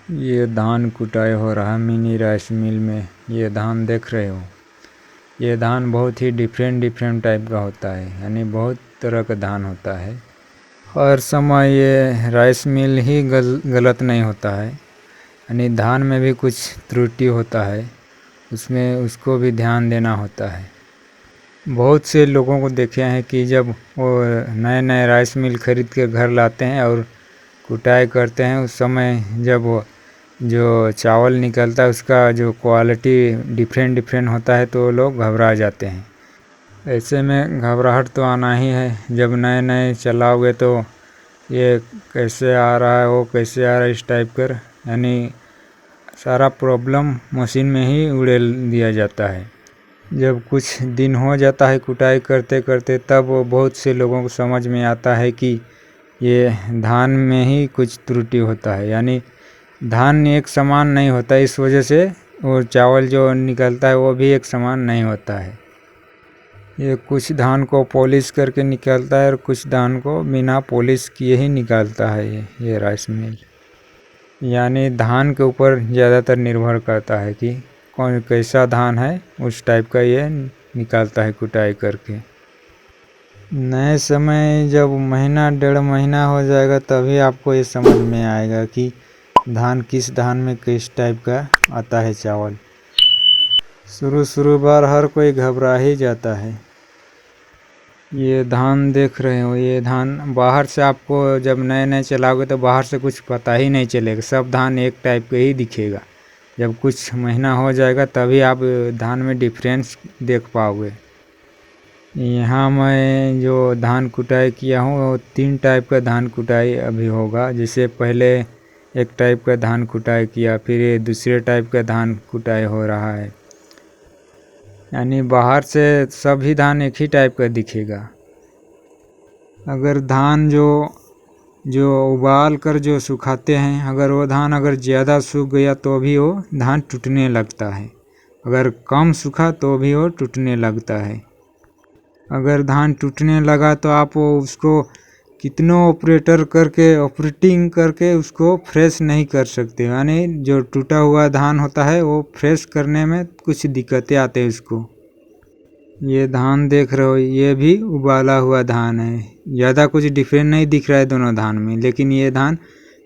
ये धान कुटाई हो रहा है मिनी राइस मिल में। ये धान देख रहे हो, ये धान बहुत ही डिफरेंट टाइप का होता है, यानी बहुत तरह का धान होता है। हर समय ये राइस मिल ही गलत नहीं होता है, यानी धान में भी कुछ त्रुटि होता है, उसमें उसको भी ध्यान देना होता है। बहुत से लोगों को देखे हैं कि जब वो नए राइस मिल खरीद के घर लाते हैं और कुटाई करते हैं, उस समय जब वो जो चावल निकलता है उसका जो क्वालिटी डिफरेंट होता है तो लोग घबरा जाते हैं। ऐसे में घबराहट तो आना ही है, जब नए चलाओगे तो ये कैसे आ रहा है, वो कैसे आ रहा है, इस टाइप कर, यानी सारा प्रॉब्लम मशीन में ही उड़ेल दिया जाता है। जब कुछ दिन हो जाता है कुटाई करते करते, तब वो बहुत से लोगों को समझ में आता है कि ये धान में ही कुछ त्रुटि होता है, यानी धान एक समान नहीं होता, इस वजह से वो चावल जो निकलता है वो भी एक समान नहीं होता है। ये कुछ धान को पॉलिश करके निकलता है और कुछ धान को बिना पॉलिश किए ही निकालता है ये राइस मिल। यानी धान के ऊपर ज़्यादातर निर्भर करता है कि कौन कैसा धान है, उस टाइप का ये निकालता है कुटाई करके। नए समय जब महीना 1.5 महीना हो जाएगा तभी आपको ये समझ में आएगा कि किस धान में किस टाइप का आता है चावल। शुरू बार हर कोई घबरा ही जाता है। ये धान देख रहे हो, ये धान बाहर से आपको जब नए चलाओगे तो बाहर से कुछ पता ही नहीं चलेगा, सब धान एक टाइप के ही दिखेगा। जब कुछ महीना हो जाएगा तभी आप धान में डिफरेंस देख पाओगे। यहाँ मैं जो धान कुटाई किया हूँ वो 3 टाइप का धान कुटाई अभी होगा। जैसे पहले एक टाइप का धान कुटाई किया, फिर ये दूसरे टाइप का धान कुटाई हो रहा है, यानी बाहर से सभी धान एक ही टाइप का दिखेगा। अगर धान जो उबाल कर जो सुखाते हैं, अगर वो धान अगर ज़्यादा सूख गया तो भी वो धान टूटने लगता है, अगर कम सूखा तो भी वो टूटने लगता है। अगर धान टूटने लगा तो आप उसको कितनों ऑपरेटिंग करके उसको फ्रेश नहीं कर सकते, यानी जो टूटा हुआ धान होता है वो फ्रेश करने में कुछ दिक्कतें आते हैं उसको। ये धान देख रहे हो, ये भी उबाला हुआ धान है, ज़्यादा कुछ डिफरेंट नहीं दिख रहा है दोनों धान में, लेकिन ये धान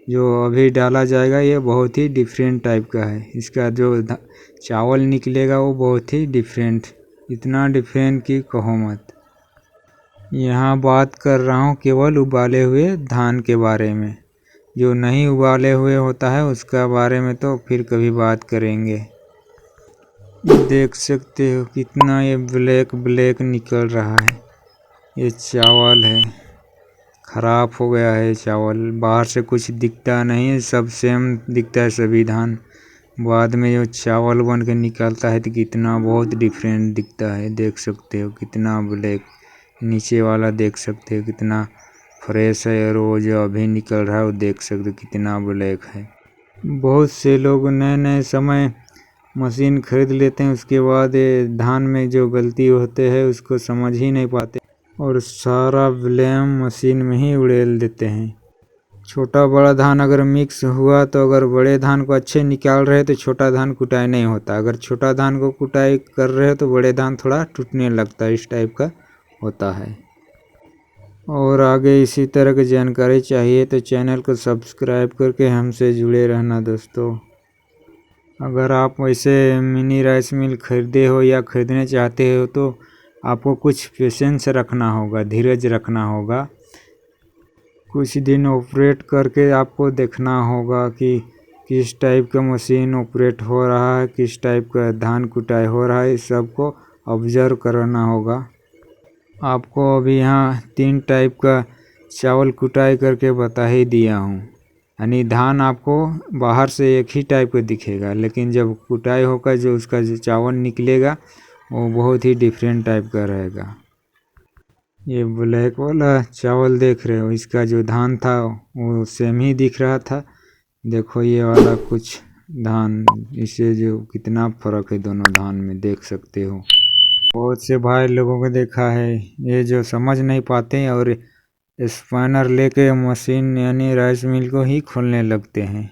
जो अभी डाला जाएगा ये बहुत ही डिफरेंट टाइप का है। इसका जो चावल निकलेगा वो बहुत ही डिफरेंट, इतना डिफरेंट कि कहो मत। यहाँ बात कर रहा हूँ केवल उबाले हुए धान के बारे में, जो नहीं उबाले हुए होता है उसका बारे में तो फिर कभी बात करेंगे। देख सकते हो कितना ये ब्लैक निकल रहा है, ये चावल है, ख़राब हो गया है चावल, बाहर से कुछ दिखता नहीं है, सब सेम दिखता है सभी धान, बाद में जो चावल बन के निकलता है तो कितना बहुत डिफरेंट दिखता है। देख सकते हो कितना ब्लैक, नीचे वाला देख सकते हो कितना फ्रेश है, और वो जो अभी निकल रहा है वो देख सकते हो कितना ब्लैक है। बहुत से लोग नए समय मशीन खरीद लेते हैं, उसके बाद ये धान में जो गलती होते हैं उसको समझ ही नहीं पाते और सारा ब्लेम मशीन में ही उड़ेल देते हैं। छोटा बड़ा धान अगर मिक्स हुआ तो अगर बड़े धान को अच्छे निकाल रहे तो छोटा धान कुटाई नहीं होता, अगर छोटा धान को कुटाई कर रहे हो तो बड़े धान थोड़ा टूटने लगता है, इस टाइप का होता है। और आगे इसी तरह की जानकारी चाहिए तो चैनल को सब्सक्राइब करके हमसे जुड़े रहना दोस्तों। अगर आप वैसे मिनी राइस मिल खरीदे हो या ख़रीदने चाहते हो तो आपको कुछ पेशेंस रखना होगा, धीरज रखना होगा, कुछ दिन ऑपरेट करके आपको देखना होगा कि किस टाइप का मशीन ऑपरेट हो रहा है, किस टाइप का धान कुटाई हो रहा है, इस सब को ऑब्ज़र्व करना होगा। आपको अभी यहाँ 3 टाइप का चावल कुटाई करके बता ही दिया हूँ, यानी धान आपको बाहर से एक ही टाइप का दिखेगा, लेकिन जब कुटाई होकर जो उसका जो चावल निकलेगा वो बहुत ही डिफरेंट टाइप का रहेगा। ये ब्लैक वाला चावल देख रहे हो, इसका जो धान था वो सेम ही दिख रहा था। देखो ये वाला कुछ धान, इससे जो कितना फ़र्क है दोनों धान में, देख सकते हो। बहुत से भाई लोगों को देखा है ये जो समझ नहीं पाते हैं और स्पैनर लेके मशीन यानी राइस मिल को ही खोलने लगते हैं।